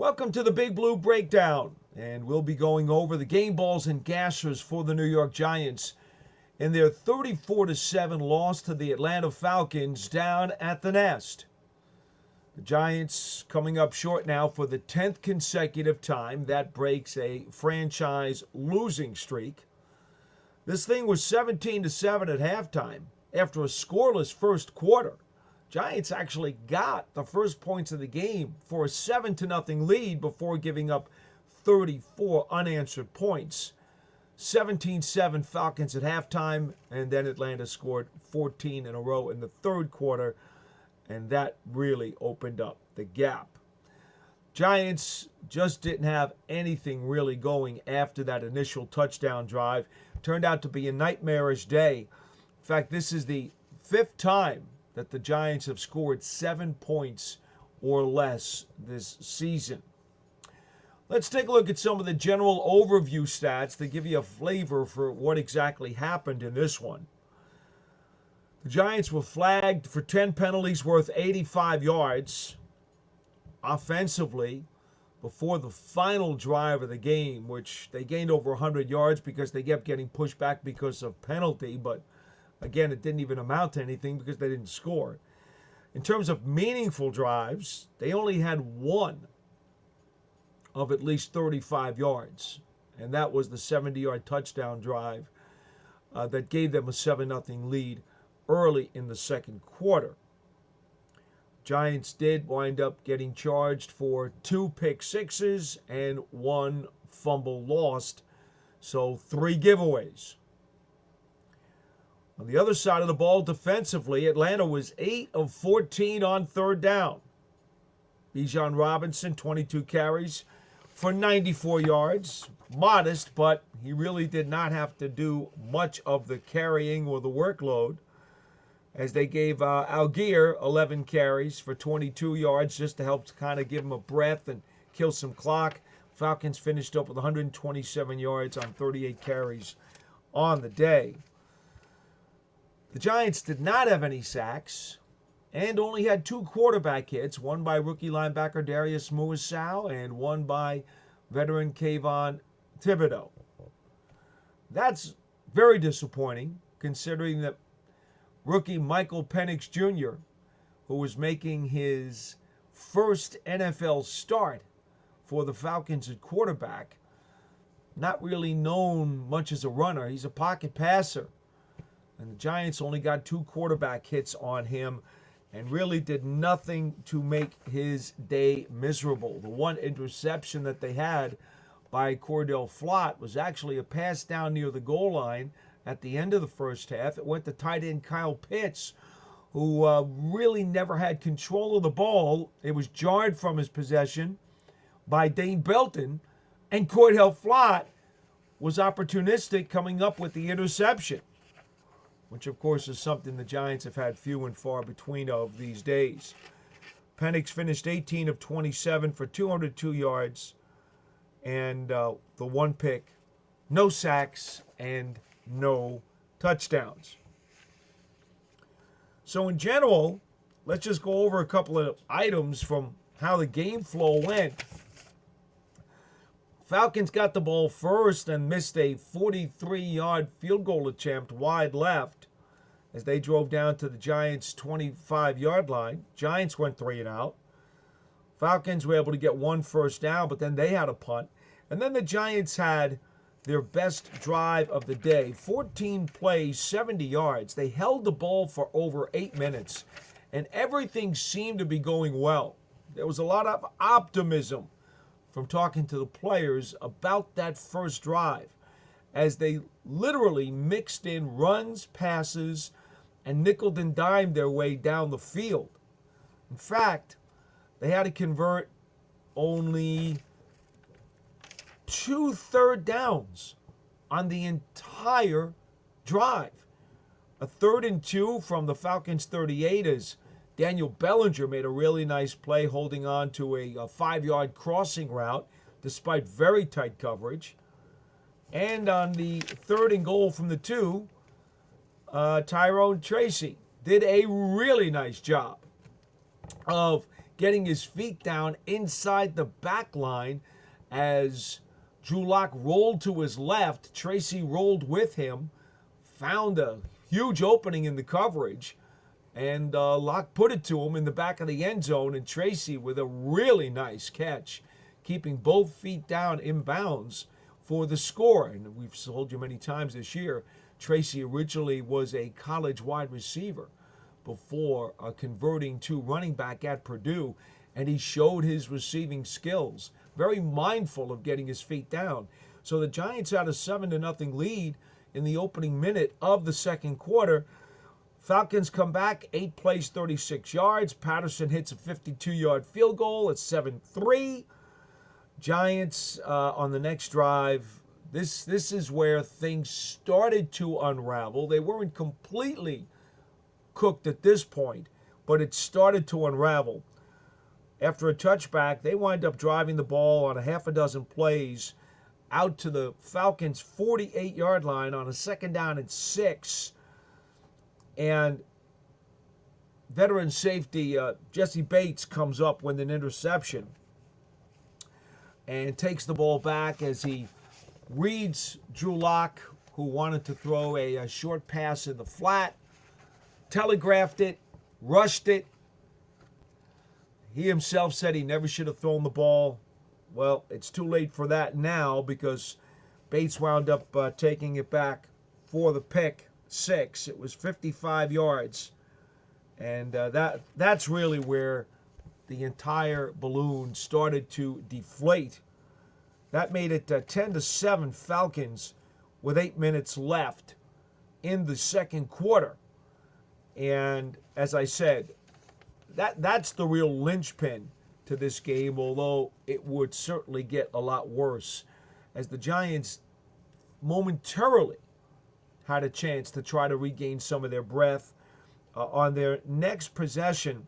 Welcome to the Big Blue Breakdown, and we'll be going over the game balls and gashers for the New York Giants in their 34-7 loss to the Atlanta Falcons down at the Nest. The Giants coming up short now for the 10th consecutive time. That breaks a franchise losing streak. This thing was 17-7 at halftime after a scoreless first quarter. Giants actually got the first points of the game for a 7-0 lead before giving up 34 unanswered points. 17-7 Falcons at halftime, and then Atlanta scored 14 in a row in the third quarter, and that really opened up the gap. Giants just didn't have anything really going after that initial touchdown drive. Turned out to be a nightmarish day. In fact, this is the fifth time that the Giants have scored 7 points or less this season. Let's take a look at some of the general overview stats to give you a flavor for what exactly happened in this one. The Giants were flagged for 10 penalties worth 85 yards offensively before the final drive of the game, which they gained over 100 yards because they kept getting pushed back because of penalty, but again, it didn't even amount to anything because they didn't score. In terms of meaningful drives, they only had one of at least 35 yards, and that was the 70-yard touchdown drive that gave them a 7-0 lead early in the second quarter. Giants did wind up getting charged for 2 pick sixes and 1 fumble lost, so 3 giveaways. On the other side of the ball, defensively, Atlanta was 8 of 14 on third down. Bijan Robinson, 22 carries for 94 yards. Modest, but he really did not have to do much of the carrying or the workload, as they gave Algier 11 carries for 22 yards just to help kind of give him a breath and kill some clock. Falcons finished up with 127 yards on 38 carries on the day. The Giants did not have any sacks and only had 2 quarterback hits, one by rookie linebacker Darius Muasau and one by veteran Kayvon Thibodeau. That's very disappointing considering that rookie Michael Penix Jr., who was making his first NFL start for the Falcons at quarterback, not really known much as a runner. He's a pocket passer. And the Giants only got 2 quarterback hits on him and really did nothing to make his day miserable. The one interception that they had by Cordell Flott was actually a pass down near the goal line at the end of the first half. It went to tight end Kyle Pitts, who really never had control of the ball. It was jarred from his possession by Dane Belton, and Cordell Flott was opportunistic coming up with the interception, which of course is something the Giants have had few and far between of these days. Penix finished 18 of 27 for 202 yards and the 1 pick, no sacks, and no touchdowns. So in general, let's just go over a couple of items from how the game flow went. Falcons got the ball first and missed a 43-yard field goal attempt wide left as they drove down to the Giants' 25-yard line. Giants went 3 and out. Falcons were able to get 1 first down, but then they had a punt. And then the Giants had their best drive of the day, 14 plays, 70 yards. They held the ball for over 8 minutes, and everything seemed to be going well. There was a lot of optimism from talking to the players about that first drive, as they literally mixed in runs, passes, and nickel and dimed their way down the field. In fact, they had to convert only 2 third downs on the entire drive. A 3rd and 2 from the Falcons' 38 as Daniel Bellinger made a really nice play holding on to a 5-yard crossing route despite very tight coverage. And on the 3rd and goal from the 2, Tyrone Tracy did a really nice job of getting his feet down inside the back line as Drew Lock rolled to his left. Tracy rolled with him, found a huge opening in the coverage, and Lock put it to him in the back of the end zone, and Tracy with a really nice catch, keeping both feet down in bounds for the score. And we've told you many times this year, Tracy originally was a college wide receiver before converting to running back at Purdue, and he showed his receiving skills. Very mindful of getting his feet down. So the Giants had a 7-0 lead in the opening minute of the second quarter. Falcons come back, 8 plays, 36 yards. Patterson hits a 52-yard field goal at 7-3. Giants on the next drive. This is where things started to unravel. They weren't completely cooked at this point, but it started to unravel. After a touchback, they wind up driving the ball on a half a dozen plays out to the Falcons' 48-yard line on a 2nd down and 6. And veteran safety Jessie Bates comes up with an interception and takes the ball back as he reads Drew Lock, who wanted to throw a short pass in the flat, telegraphed it, rushed it. He himself said he never should have thrown the ball. Well, it's too late for that now because Bates wound up taking it back for the pick 6. It was 55 yards. And that's really where the entire balloon started to deflate. That made it 10-7 Falcons with 8 minutes left in the second quarter. And as I said, that's the real linchpin to this game, although it would certainly get a lot worse as the Giants momentarily had a chance to try to regain some of their breath. On their next possession,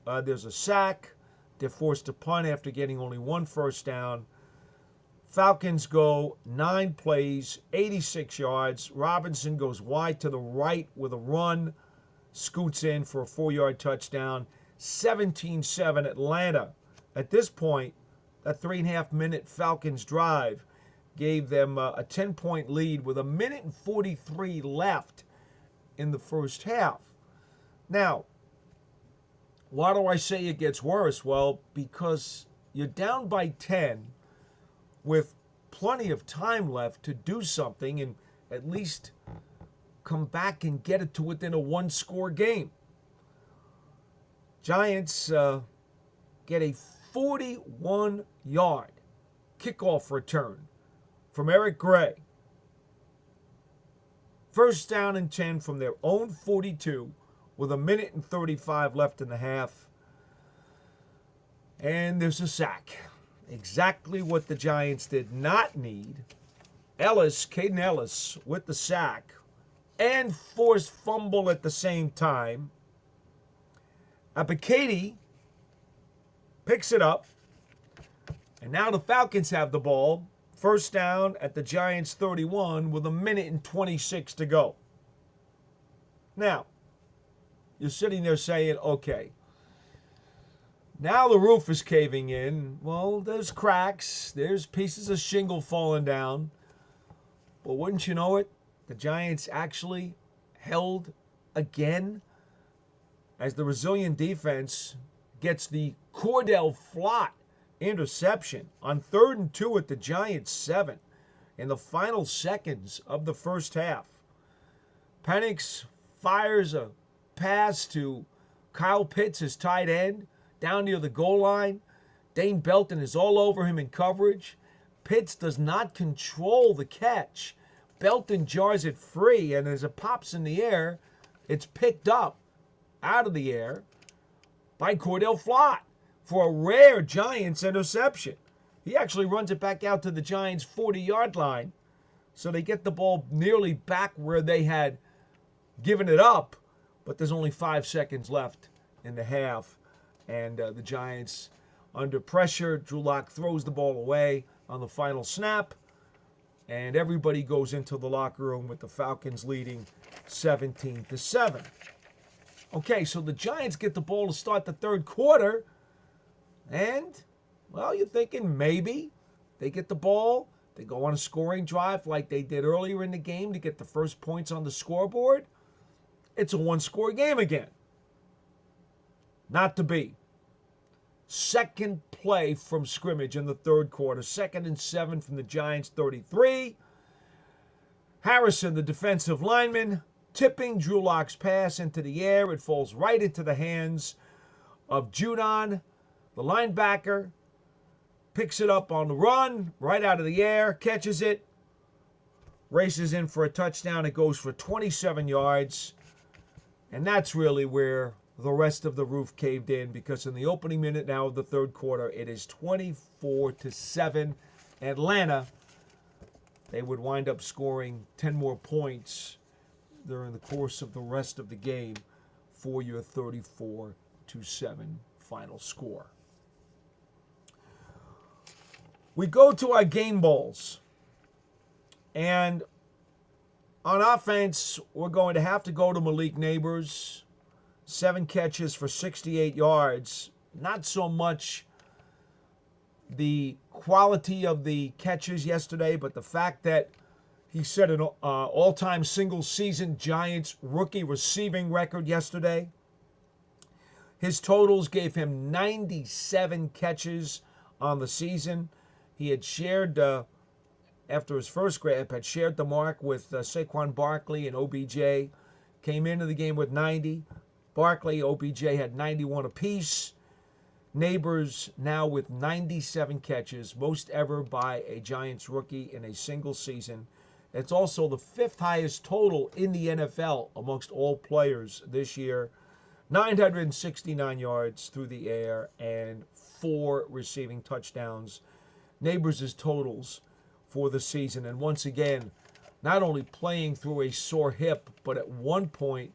there's a sack. They're forced to punt after getting only 1 first down. Falcons go 9 plays, 86 yards. Robinson goes wide to the right with a run, scoots in for a 4-yard touchdown. 17-7 Atlanta. At this point, that 3.5-minute Falcons drive gave them a 10-point lead with 1:43 left in the first half. Now, why do I say it gets worse? Well, because you're down by 10 with plenty of time left to do something and at least come back and get it to within a 1-score game. Giants get a 41-yard kickoff return from Eric Gray. First down and 10 from their own 42 with 1:35 left in the half. And there's a sack. Exactly what the Giants did not need. Caden Ellis with the sack and forced fumble at the same time. Abikadi picks it up. And now the Falcons have the ball. First down at the Giants' 31 with 1:26 to go. Now, you're sitting there saying, okay, now the roof is caving in. Well, there's cracks. There's pieces of shingle falling down. But wouldn't you know it, the Giants actually held again as the resilient defense gets the Cordell Flott interception on 3rd and 2 at the Giants' 7 in the final seconds of the first half. Penix fires a pass to Kyle Pitts, his tight end, down near the goal line. Dane Belton is all over him in coverage. Pitts does not control the catch. Belton jars it free, and as it pops in the air, it's picked up out of the air by Cordell Flott for a rare Giants interception. He actually runs it back out to the Giants' 40-yard line, so they get the ball nearly back where they had given it up, but there's only 5 seconds left in the half, and the Giants under pressure. Drew Lock throws the ball away on the final snap, and everybody goes into the locker room with the Falcons leading 17-7. Okay, so the Giants get the ball to start the third quarter, and, well, you're thinking maybe they get the ball, they go on a scoring drive like they did earlier in the game to get the first points on the scoreboard. It's a one-score game again. Not to be. Second play from scrimmage in the third quarter. 2nd and 7 from the Giants' 33. Harrison, the defensive lineman, tipping Drew Lock's pass into the air. It falls right into the hands of Judon, the linebacker. Picks it up on the run, right out of the air, catches it, races in for a touchdown. It goes for 27 yards. And that's really where the rest of the roof caved in, because in the opening minute now of the third quarter, it is 24-7. Atlanta, they would wind up scoring 10 more points during the course of the rest of the game for your 34-7 final score. We go to our game balls. And on offense, we're going to have to go to Malik Nabers. 7 catches for 68 yards. Not so much the quality of the catches yesterday, but the fact that he set an all-time single-season Giants rookie receiving record yesterday. His totals gave him 97 catches on the season. He had shared, after his first grab, had shared the mark with Saquan Barkley and OBJ. Came into the game with 90. Barkley, OBJ had 91 apiece. Nabers now with 97 catches, most ever by a Giants rookie in a single season. It's also the 5th highest total in the NFL amongst all players this year. 969 yards through the air and 4 receiving touchdowns. Nabers' totals for the season. And once again, not only playing through a sore hip, but at one point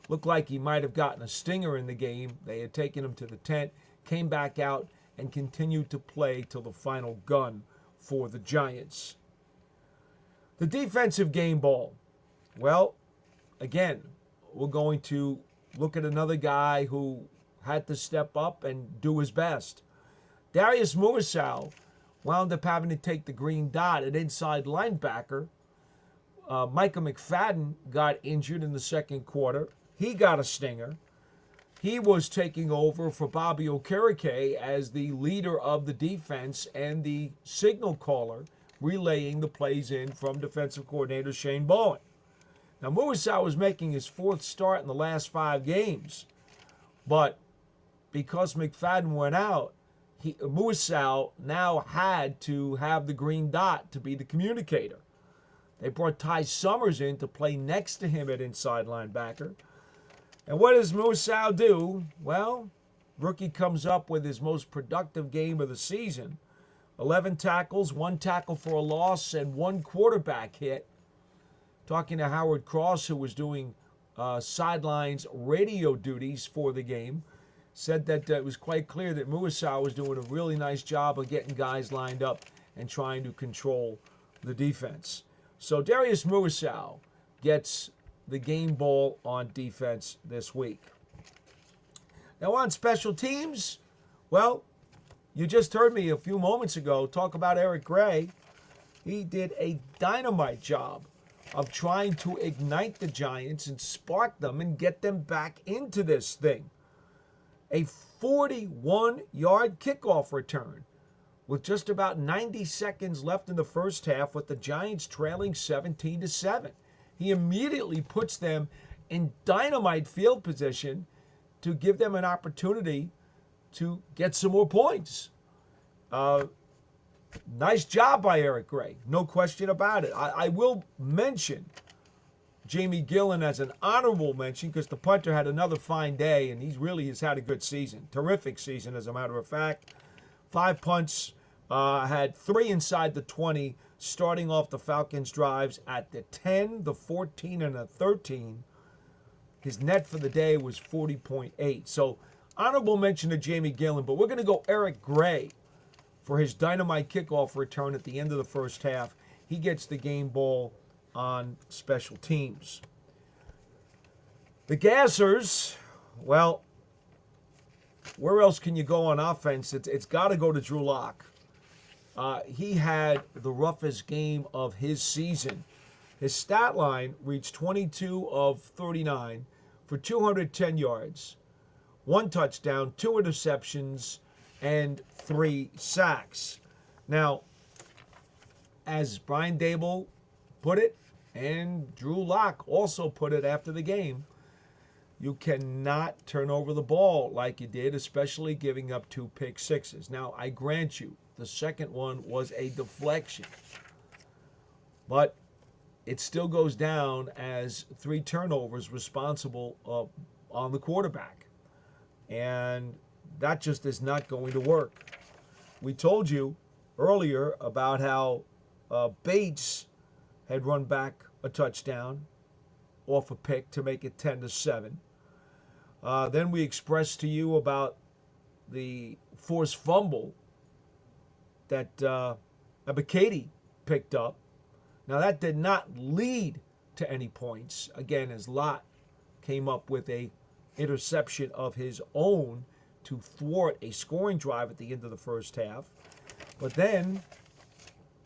looked like he might have gotten a stinger in the game. They had taken him to the tent, came back out, and continued to play till the final gun for the Giants. The defensive game ball. Well, again, we're going to look at another guy who had to step up and do his best. Darius Muasau wound up having to take the green dot at inside linebacker. Micah McFadden got injured in the second quarter. He got a stinger. He was taking over for Bobby Okereke as the leader of the defense and the signal caller, relaying the plays in from defensive coordinator Shane Bowen. Now, Muasau was making his 4th start in the last 5 games, but because McFadden went out, Muasau now had to have the green dot to be the communicator. They brought Ty Summers in to play next to him at inside linebacker. And what does Muasau do? Well, rookie comes up with his most productive game of the season. 11 tackles, 1 tackle for a loss, and 1 quarterback hit. Talking to Howard Cross, who was doing sidelines radio duties for the game, said that it was quite clear that Muasau was doing a really nice job of getting guys lined up and trying to control the defense. So Darius Muasau gets the game ball on defense this week. Now on special teams, well, you just heard me a few moments ago talk about Eric Gray. He did a dynamite job of trying to ignite the Giants and spark them and get them back into this thing. A 41-yard kickoff return with just about 90 seconds left in the first half with the Giants trailing 17-7. He immediately puts them in dynamite field position to give them an opportunity to get some more points. Nice job by Eric Gray, no question about it. I will mention Jamie Gillen as an honorable mention because the punter had another fine day, and he really has had a good season. Terrific season, as a matter of fact. 5 punts, had 3 inside the 20, starting off the Falcons' drives at the 10, the 14, and the 13. His net for the day was 40.8. So, honorable mention to Jamie Gillen, but we're going to go Eric Gray for his dynamite kickoff return at the end of the first half. He gets the game ball on special teams. The Gassers, Well, where else can you go on offense? It's got to go to Drew Lock. He had the roughest game of his season. His stat line reached 22 of 39 for 210 yards, 1 touchdown, 2 interceptions, and 3 sacks. Now, as Brian Dable put it, and Drew Lock also put it after the game, you cannot turn over the ball like you did, especially giving up 2 pick sixes. Now, I grant you, the second one was a deflection, but it still goes down as 3 turnovers responsible on the quarterback. And that just is not going to work. We told you earlier about how Bates had run back a touchdown off a pick to make it 10-7. Then we expressed to you about the forced fumble that Abikadi picked up. Now, that did not lead to any points. Again, as Lott came up with a interception of his own to thwart a scoring drive at the end of the first half. But then,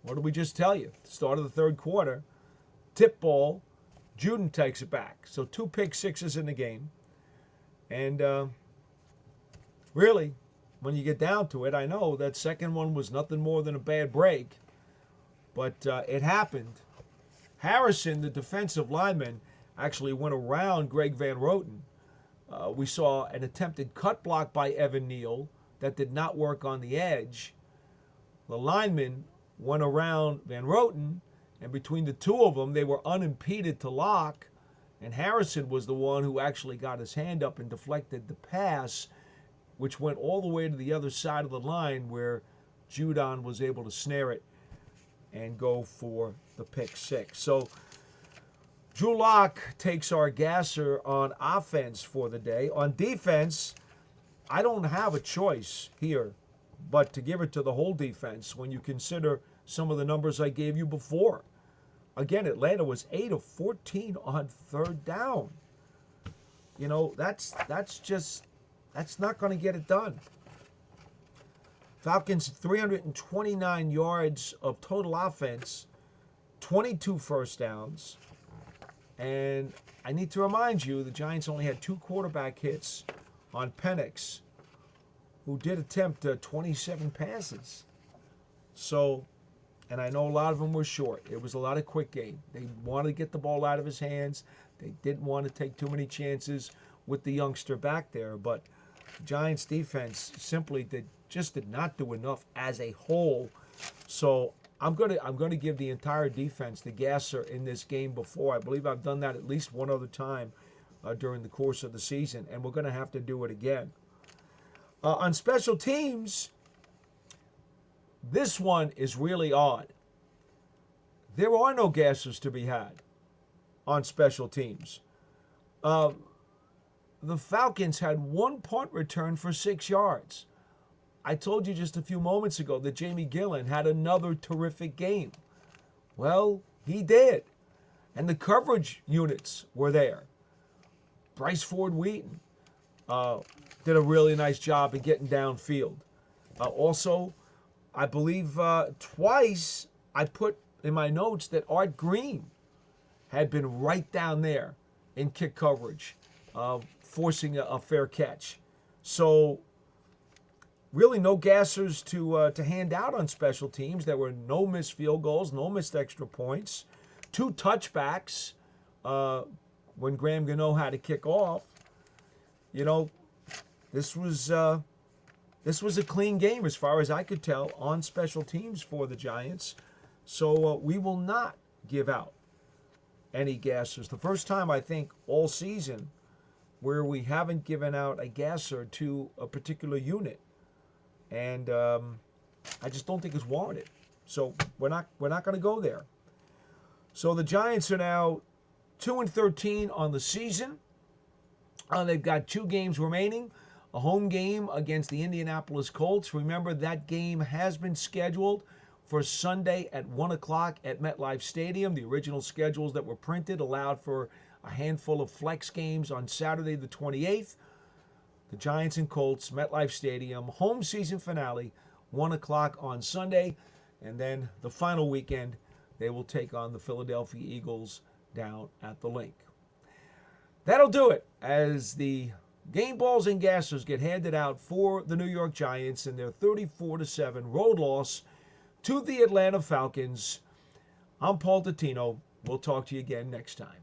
what did we just tell you? Start of the third quarter, tip ball, Judon takes it back. So 2 pick sixes in the game. And really, when you get down to it, I know that second one was nothing more than a bad break. But it happened. Harrison, the defensive lineman, actually went around Greg Van Roten. We saw an attempted cut block by Evan Neal that did not work on the edge. The lineman went around Van Roten, and between the two of them, they were unimpeded to Lock. And Harrison was the one who actually got his hand up and deflected the pass, which went all the way to the other side of the line where Judon was able to snare it and go for the pick six. So Drew Lock takes our gasser on offense for the day. On defense, I don't have a choice here but to give it to the whole defense when you consider some of the numbers I gave you before. Again, Atlanta was 8 of 14 on third down. You know, that's not going to get it done. Falcons 329 yards of total offense, 22 first downs. And I need to remind you, the Giants only had 2 quarterback hits on Penix, who did attempt 27 passes. So, and I know a lot of them were short. It was a lot of quick game. They wanted to get the ball out of his hands. They didn't want to take too many chances with the youngster back there. But the Giants defense simply did not do enough as a whole. So I'm gonna give the entire defense the gasser in this game before. I believe I've done that at least one other time during the course of the season, and we're gonna have to do it again. On special teams, this one is really odd. There are no gassers to be had on special teams. The Falcons had 1 punt return for 6 yards. I told you just a few moments ago that Jamie Gillen had another terrific game. Well, he did. And the coverage units were there. Bryce Ford Wheaton did a really nice job in getting downfield. Also, I believe twice I put in my notes that Art Green had been right down there in kick coverage, forcing a fair catch. So really no gassers to hand out on special teams. There were no missed field goals, no missed extra points, 2 touchbacks when Graham Gano had to kick off. You know, this was a clean game as far as I could tell on special teams for the Giants. So we will not give out any gassers. The first time, I think, all season where we haven't given out a gasser to a particular unit. And I just don't think it's warranted. So we're not going to go there. So the Giants are now 2-13 on the season. They've got 2 games remaining. A home game against the Indianapolis Colts. Remember, that game has been scheduled for Sunday at 1 o'clock at MetLife Stadium. The original schedules that were printed allowed for a handful of flex games on Saturday the 28th. The Giants and Colts, MetLife Stadium, home season finale, 1 o'clock on Sunday. And then the final weekend, they will take on the Philadelphia Eagles down at the Link. That'll do it as the game balls and gassers get handed out for the New York Giants in their 34-7 road loss to the Atlanta Falcons. I'm Paul Dottino. We'll talk to you again next time.